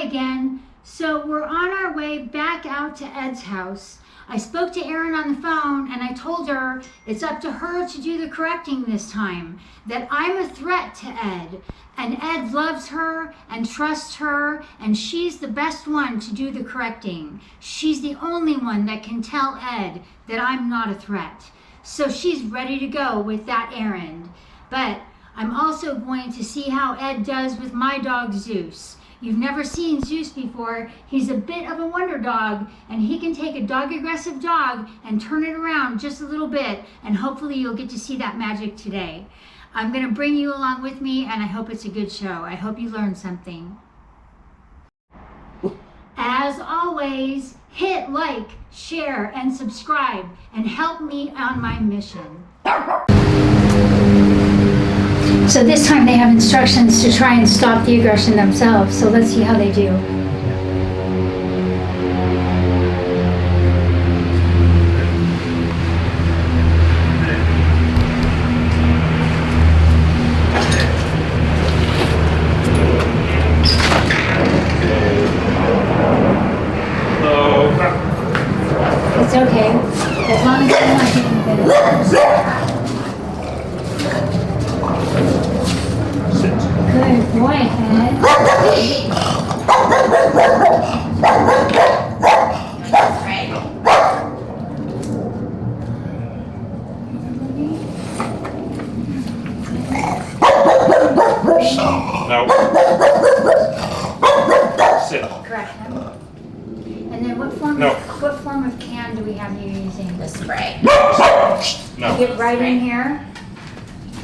Hi again. So we're on our way back out to Ed's house. I spoke to Erin on the phone and I told her it's up to her to do the correcting this time, that I'm a threat to Ed, and Ed loves her and trusts her, and she's the best one to do the correcting. She's the only one that can tell Ed that I'm not a threat. So she's ready to go with that errand. But I'm also going to see how Ed does with my dog Zeus. You've never seen Zeus before. He's a bit of a wonder dog, and he can take a dog-aggressive dog and turn it around just a little bit, and hopefully you'll get to see that magic today. I'm going to bring you along with me, and I hope it's a good show. I hope you learned something. As always, hit like, share, and subscribe, and help me on my mission. So this time they have instructions to try and stop the aggression themselves. So let's see how they do. It's okay, as long as you're not getting bit. Good boy, Ed. No. Sit. Correct him. And then what form of can do we have you using? The spray. No. Get right in here.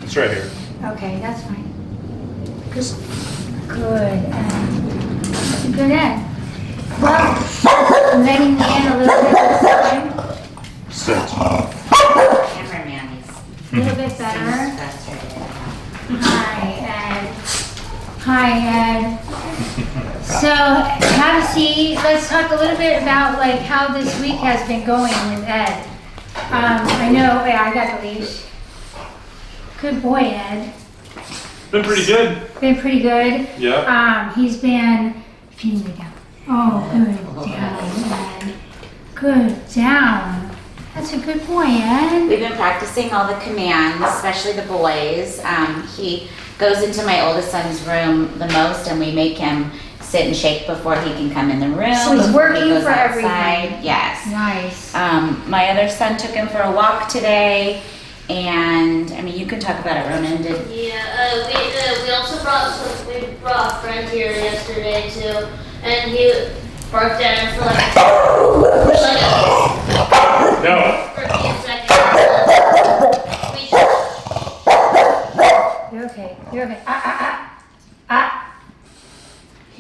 It's right here. Okay, that's fine. Good, Ed. That's a good Ed. Well, I'm letting me in a little bit this time. Sit. Cameraman is A little bit better. frustrated. Hi, Ed. Hi, Ed. So, have a seat. Let's talk a little bit about like how this week has been going with Ed. I know, yeah, I got the leash. Good boy, Ed. Been pretty good. Been pretty good. Yeah. He's been feeding me down. Oh, good down, Ed. Good down. That's a good boy, Ed. We've been practicing all the commands, especially the boys. He goes into my oldest son's room the most, and we make him sit and shake before he can come in the room. So he's before he working goes for outside. everything. Yes. Nice. My other son took him for a walk today, and I mean, you can talk about it, Ronan. We also brought a friend here yesterday too, and he barked at him for like No. for a few seconds. You're okay. You're okay.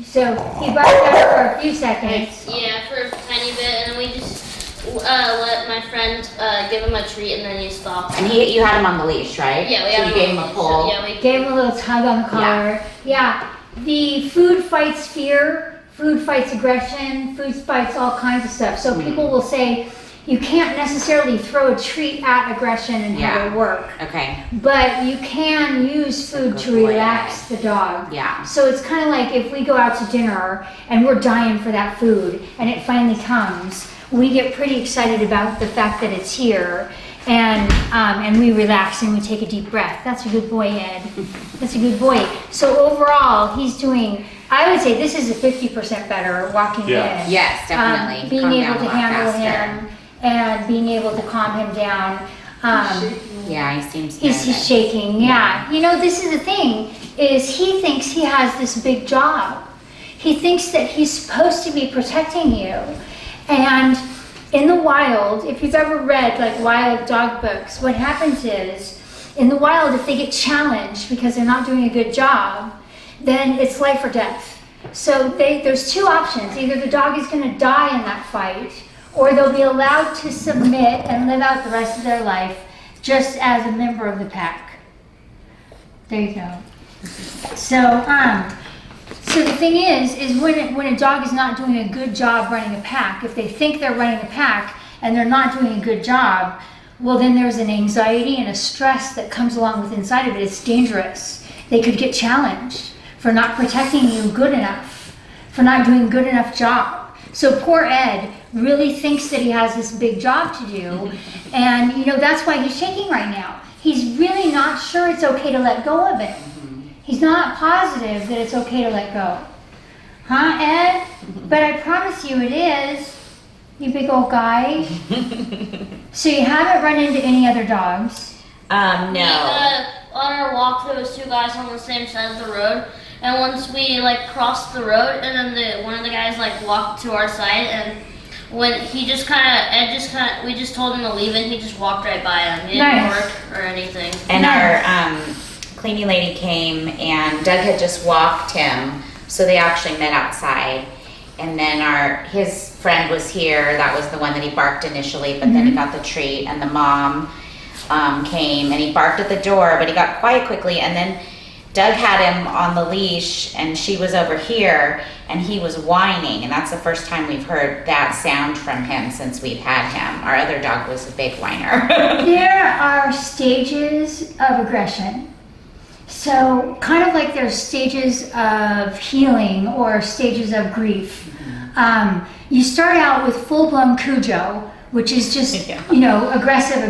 So he barked at her for a few seconds. Yeah, for a tiny bit, and then we just let my friend give him a treat, and then he stopped. And you had him on the leash, right? Yeah, we so had you him gave on him the a leash. pull. Yeah, we Gave him a little tug on the collar. Yeah. The food fights fear, food fights aggression, food fights all kinds of stuff. So people will say you can't necessarily throw a treat at aggression and have it work. Okay. But you can use food to relax the dog. Yeah. So it's kind of like if we go out to dinner and we're dying for that food and it finally comes, we get pretty excited about the fact that it's here, and we relax and we take a deep breath. That's a good boy, Ed. That's a good boy. So overall, he's doing, I would say this is a 50% better walking in. Yes, definitely. Being Calm able down to a lot handle faster. him and being able to calm him down. Yeah, he seems He's nervous. shaking, yeah. You know, this is the thing, is he thinks he has this big job. He thinks that he's supposed to be protecting you. And in the wild, if you've ever read like wild dog books, what happens is, in the wild, if they get challenged because they're not doing a good job, then it's life or death. So there's two options. Either the dog is going to die in that fight, or they'll be allowed to submit and live out the rest of their life just as a member of the pack. There you go. So the thing is when a dog is not doing a good job running a pack, if they think they're running a pack and they're not doing a good job, well then there's an anxiety and a stress that comes along with inside of it. It's dangerous. They could get challenged for not protecting you good enough. for not doing a good enough job. So poor Ed really thinks that he has this big job to do, and you know, that's why he's shaking right now. He's really not sure it's okay to let go of it. He's not positive that it's okay to let go. Huh, Ed? But I promise you it is, you big old guy. So you haven't run into any other dogs? No. On our walk, there was two guys on the same side of the road, and once we like crossed the road, and then one of the guys like walked to our side, and when he just we just told him to leave, and he just walked right by him. He didn't Nice. work or anything. And our cleaning lady came, and Doug had just walked him, so they actually met outside. And then his friend was here. That was the one that he barked initially, but then he got the treat, and the mom came, and he barked at the door, but he got quiet quickly, and then Doug had him on the leash, and she was over here, and he was whining, and that's the first time we've heard that sound from him since we've had him. Our other dog was a big whiner. There are stages of aggression. So kind of like there's stages of healing or stages of grief. You start out with full-blown Cujo, which is just, you know, aggressive.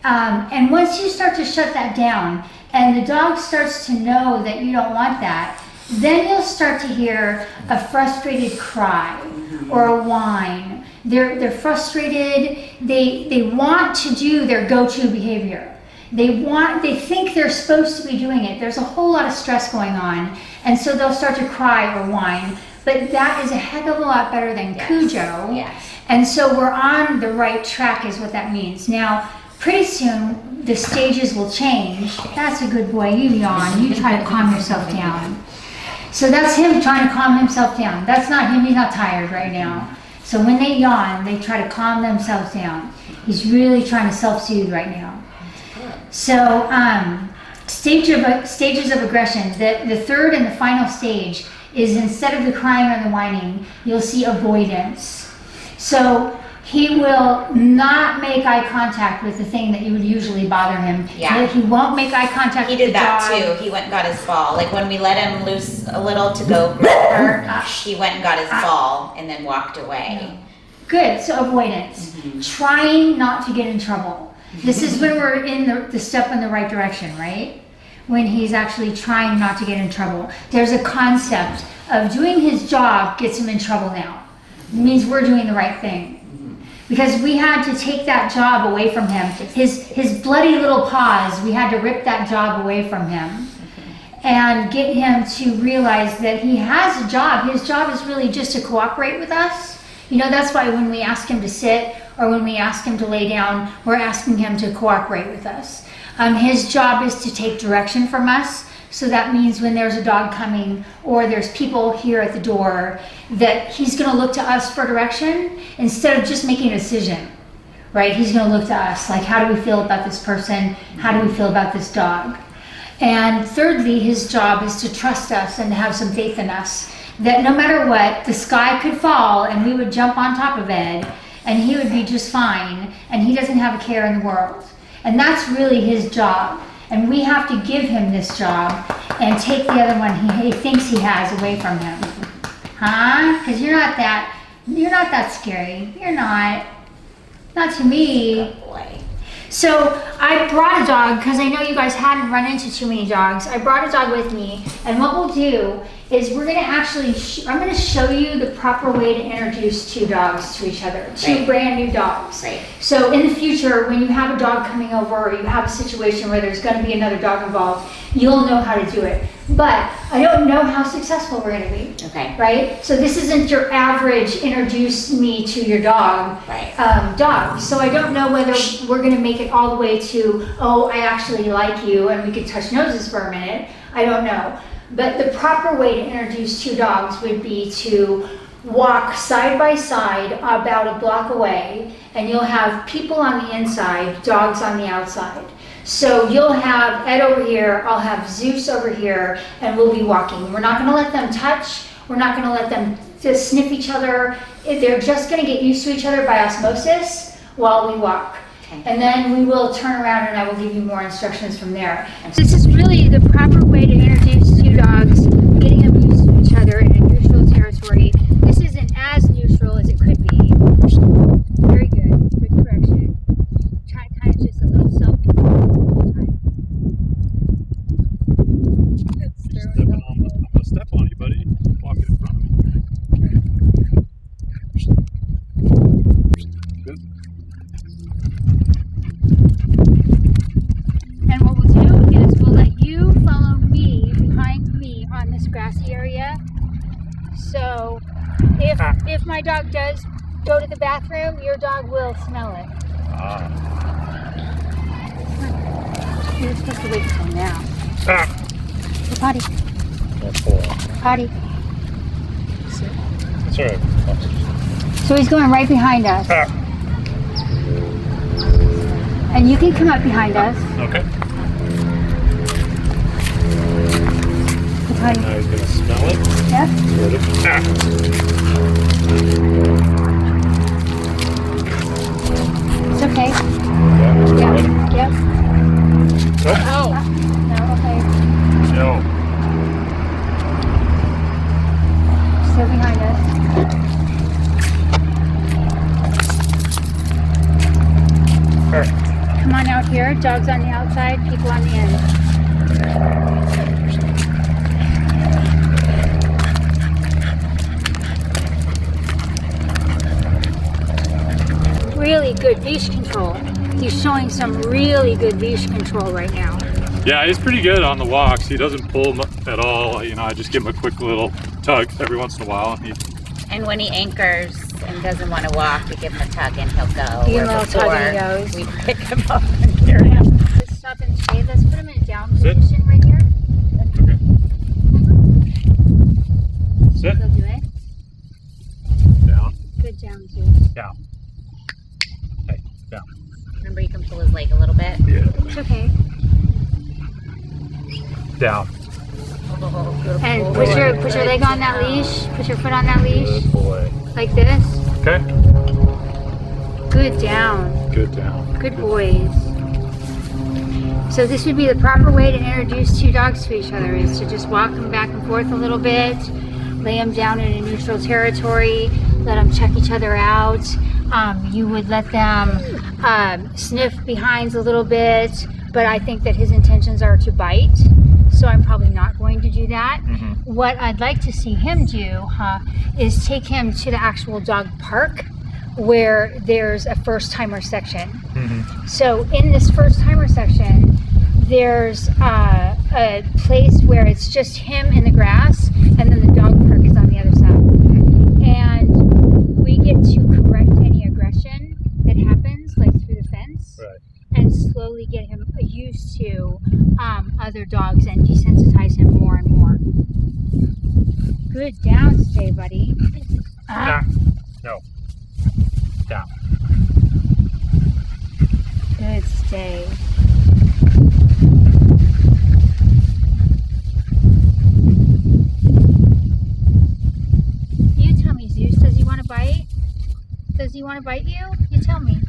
And once you start to shut that down and the dog starts to know that you don't want that, then you'll start to hear a frustrated cry or a whine. They're frustrated. They want to do their go-to behavior. They think they're supposed to be doing it. There's a whole lot of stress going on, and so they'll start to cry or whine. But that is a heck of a lot better than Cujo. Yes. And so we're on the right track is what that means. Now, pretty soon the stages will change. That's a good boy. You yawn. You try to calm yourself down. So that's him trying to calm himself down. That's not him. He's not tired right now. So when they yawn, they try to calm themselves down. He's really trying to self-soothe right now. So stages of aggression. The third and the final stage is instead of the crying or the whining, you'll see avoidance. So he will not make eye contact with the thing that you would usually bother him. Yeah. He won't make eye contact He with the did that dog. too. He went and got his ball. Like when we let him loose a little to go grab her, he went and got his ball and then walked away. Good, so avoidance. Trying not to get in trouble. This is when we're in the step in the right direction, right? When he's actually trying not to get in trouble. There's a concept of doing his job gets him in trouble now. It means we're doing the right thing. Because we had to take that job away from him. His bloody little paws, we had to rip that job away from him. And get him to realize that he has a job. His job is really just to cooperate with us. You know, that's why when we ask him to sit or when we ask him to lay down, we're asking him to cooperate with us. His job is to take direction from us. So that means when there's a dog coming or there's people here at the door, that he's going to look to us for direction instead of just making a decision, right? He's going to look to us like, how do we feel about this person? How do we feel about this dog? And thirdly, his job is to trust us and to have some faith in us, that no matter what, the sky could fall and we would jump on top of Ed and he would be just fine and he doesn't have a care in the world. And that's really his job. And we have to give him this job and take the other one he thinks he has away from him. Huh? Because you're not that scary. You're not. Not to me. Good boy. So I brought a dog because I know you guys hadn't run into too many dogs. I brought a dog with me, and what we'll do is we're going to actually, I'm going to show you the proper way to introduce two dogs to each other, two brand new dogs. Right. So in the future, when you have a dog coming over or you have a situation where there's going to be another dog involved, you'll know how to do it. But I don't know how successful we're going to be. Okay. Right? So this isn't your average introduce me to your dog dog. So I don't know whether we're going to make it all the way to, oh, I actually like you and we could touch noses for a minute. I don't know. But the proper way to introduce two dogs would be to walk side by side about a block away, and you'll have people on the inside, dogs on the outside. So you'll have Ed over here, I'll have Zeus over here, and we'll be walking. We're not going to let them touch. We're not going to let them just sniff each other. They're just going to get used to each other by osmosis while we walk. Okay. And then we will turn around and I will give you more instructions from there. This is really the proper way to introduce two dogs, getting them used to each other and my dog does go to the bathroom, your dog will smell it. Ah. You're supposed to wait until now. Ah. Hey, potty. That's full. Potty. That's all right. So he's going right behind us. Ah. And you can come up behind us. Okay. Hey, potty. Now he's gonna smell it. Yep. Sort of. Ah. It's okay. Yeah. Yep. Yep. Oh. No, okay. No. Still behind us. Alright. Come on out here. Dogs on the outside, people on the end. Really good leash control. He's showing some really good leash control right now. Yeah, he's pretty good on the walks. He doesn't pull at all. You know, I just give him a quick little tug every once in a while. And when he anchors and doesn't want to walk, we give him a tug and he'll go. You give him a Where little tug and he before, goes. We pick him up and carry him. Let's stop and stay. Let's put him in a down Sit. position right here. Okay. Sit. They'll do it. Down. Good down, Zeus. Down. Hey, down. Remember, you can pull his leg a little bit. Yeah. It's okay. Down. And put your leg on that leash. Put your foot on that leash. Good boy. Like this. Okay. Good down. Good down. Good boys. So this would be the proper way to introduce two dogs to each other, is to just walk them back and forth a little bit, lay them down in a neutral territory, let them check each other out. You would let them sniff behinds a little bit, but I think that his intentions are to bite, so I'm probably not going to do that. Mm-hmm. What I'd like to see him do is take him to the actual dog park where there's a first timer section. Mm-hmm. So in this first timer section, there's a place where it's just him in the grass, and then the dog park is on the other side. And we get to correct any aggression that happens, like through the fence, Right. and slowly get him used to other dogs and desensitize him more and more. Good down stay, buddy. No. Down. Good stay. You tell me, Zeus, does he want to bite? Does he want to bite you? You tell me.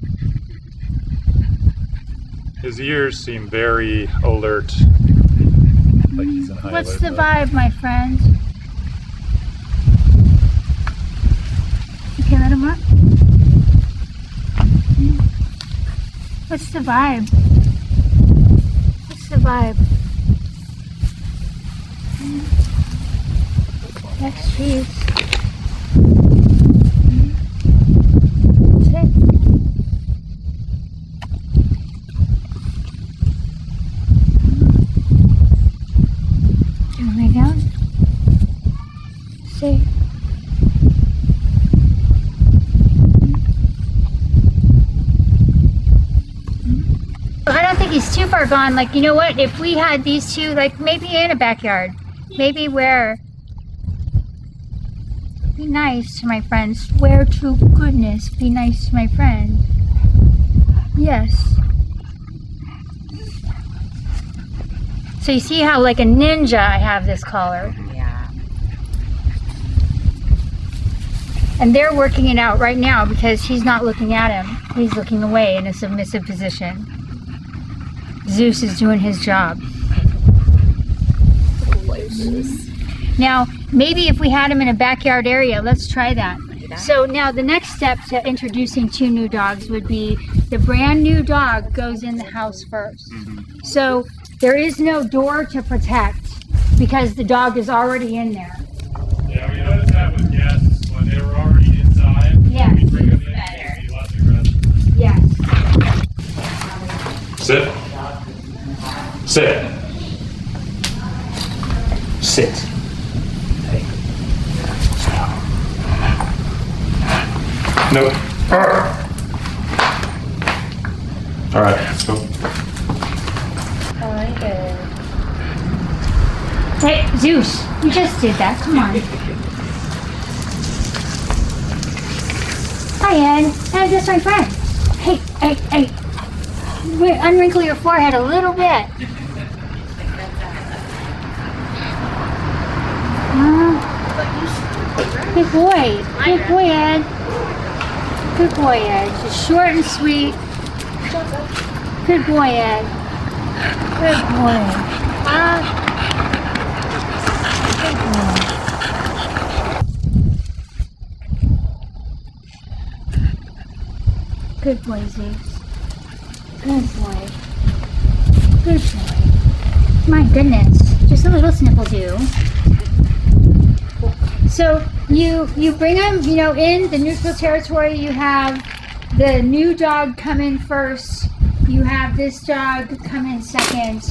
His ears seem very alert. Like he's in high What's alert the mode. vibe, my friend? Okay, let him up. What's the vibe? What's the vibe? Next cheese. Sit. Do you lay down? Sit. I don't think he's too far gone. Like, you know what? If we had these two, like maybe in a backyard, maybe where. Be nice to my friend. Swear to goodness, be nice to my friend. Yes. So you see how, like a ninja, I have this collar. Yeah. And they're working it out right now because he's not looking at him. He's looking away in a submissive position. Zeus is doing his job. Now, maybe if we had him in a backyard area, let's try that. So now the next step to introducing two new dogs would be the brand new dog goes in the house first. So there is no door to protect because the dog is already in there. Yeah, we noticed that with guests when they were already inside. Yes. We bring them in, they'd be less aggressive. Yes. Sit. Sit. Sit. Hey. Nope. All right, let's go. Hey, Zeus, you just did that. Come on. Hi, Ed. Ed, that's my friend. Hey. Unwrinkle your forehead a little bit. Good boy. Good boy, Ed. Good boy, Ed. Just short and sweet. Good boy, Ed. Good boy. Good boy, Zeus. Good boy. Good boy. My goodness. Just a little sniffle do. So you bring them, in the neutral territory. You have the new dog come in first. You have this dog come in second.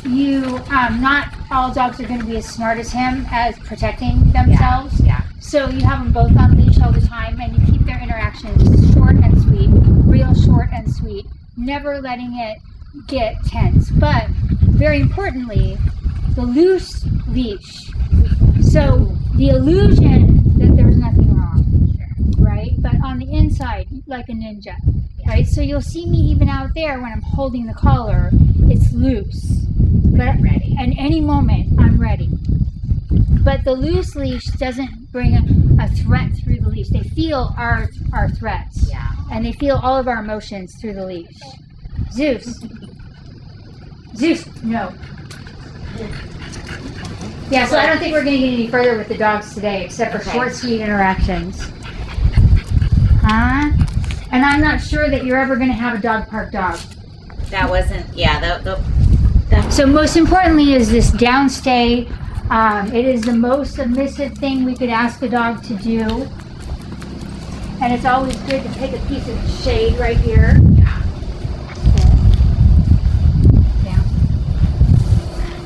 Not all dogs are going to be as smart as him as protecting themselves. Yeah. So you have them both on leash all the time, and you keep their interactions short and sweet, real short and sweet, never letting it get tense. But very importantly, the loose leash. So the illusion that there's nothing wrong, right? But on the inside, like a ninja, right? So you'll see me even out there when I'm holding the collar, it's loose. But I'm ready. At any moment, I'm ready. But the loose leash doesn't bring a threat through the leash. They feel our threats. Yeah. And they feel all of our emotions through the leash. Zeus, no. Yeah, so I don't think we're going to get any further with the dogs today, except for short, sweet interactions. Huh? And I'm not sure that you're ever going to have a dog park dog. That wasn't, So most importantly is this downstay. It is the most submissive thing we could ask a dog to do. And it's always good to take a piece of shade right here.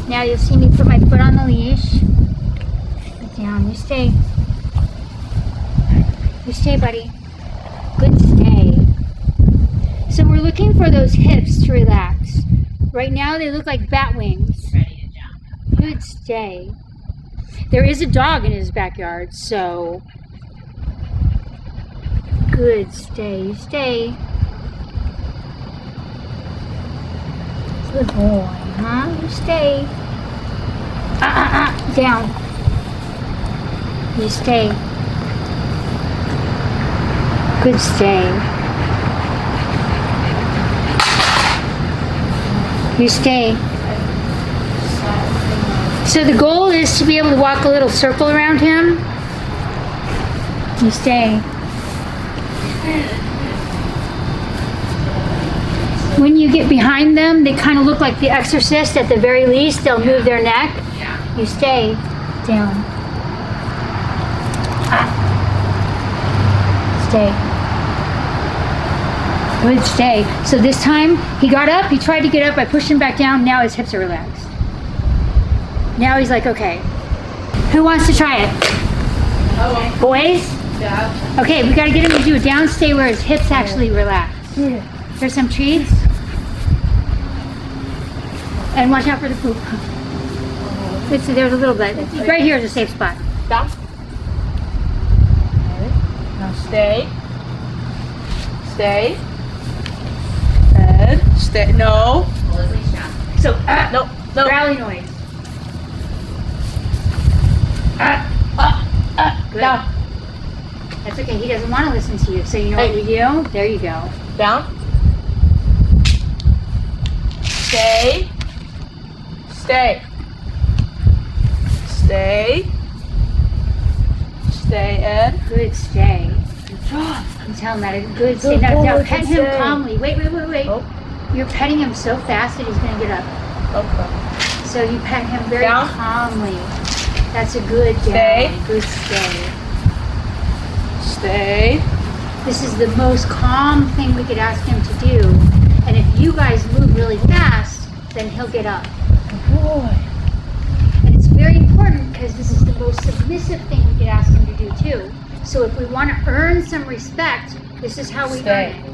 Now you'll see me put my foot on the leash. Put down. You stay. You stay, buddy. Good stay. So we're looking for those hips to relax. Right now they look like bat wings. ready to jump. Good stay. There is a dog in his backyard, so good stay. You stay. Good boy, huh? You stay. Down. You stay. Good stay. You stay. So the goal is to be able to walk a little circle around him. You stay. When you get behind them, they kind of look like the Exorcist. At the very least, they'll move their neck. Yeah. You stay. Down. Stay. Good stay. So this time, he got up, he tried to get up, I pushed him back down, now his hips are relaxed. Now he's like, okay. Who wants to try it? Okay. Boys? Yeah. Okay, we gotta get him to do a down stay where his hips actually relax. Here's some treats. And watch out for the poop. There's a little bit. Right here is a safe spot. Down. Now stay. Stay. Head. Stay. No. Pull his leash down. So, no. No. Rally noise. Good. Down. That's okay. He doesn't want to listen to you. So you know what we do? There you go. Down. Stay. Stay. Stay. Stay, Ed. Good stay. I'm telling that a good stay. Now pet him calmly. Wait. Oh. You're petting him so fast that he's going to get up. Okay. So you pet him very Down. calmly. That's a good Stay. down. Good stay. Stay. This is the most calm thing we could ask him to do. And if you guys move really fast, then he'll get up. Good boy. And it's very important because this is the most submissive thing we could ask him to do too. So if we want to earn some respect This is how we Stay. earn it.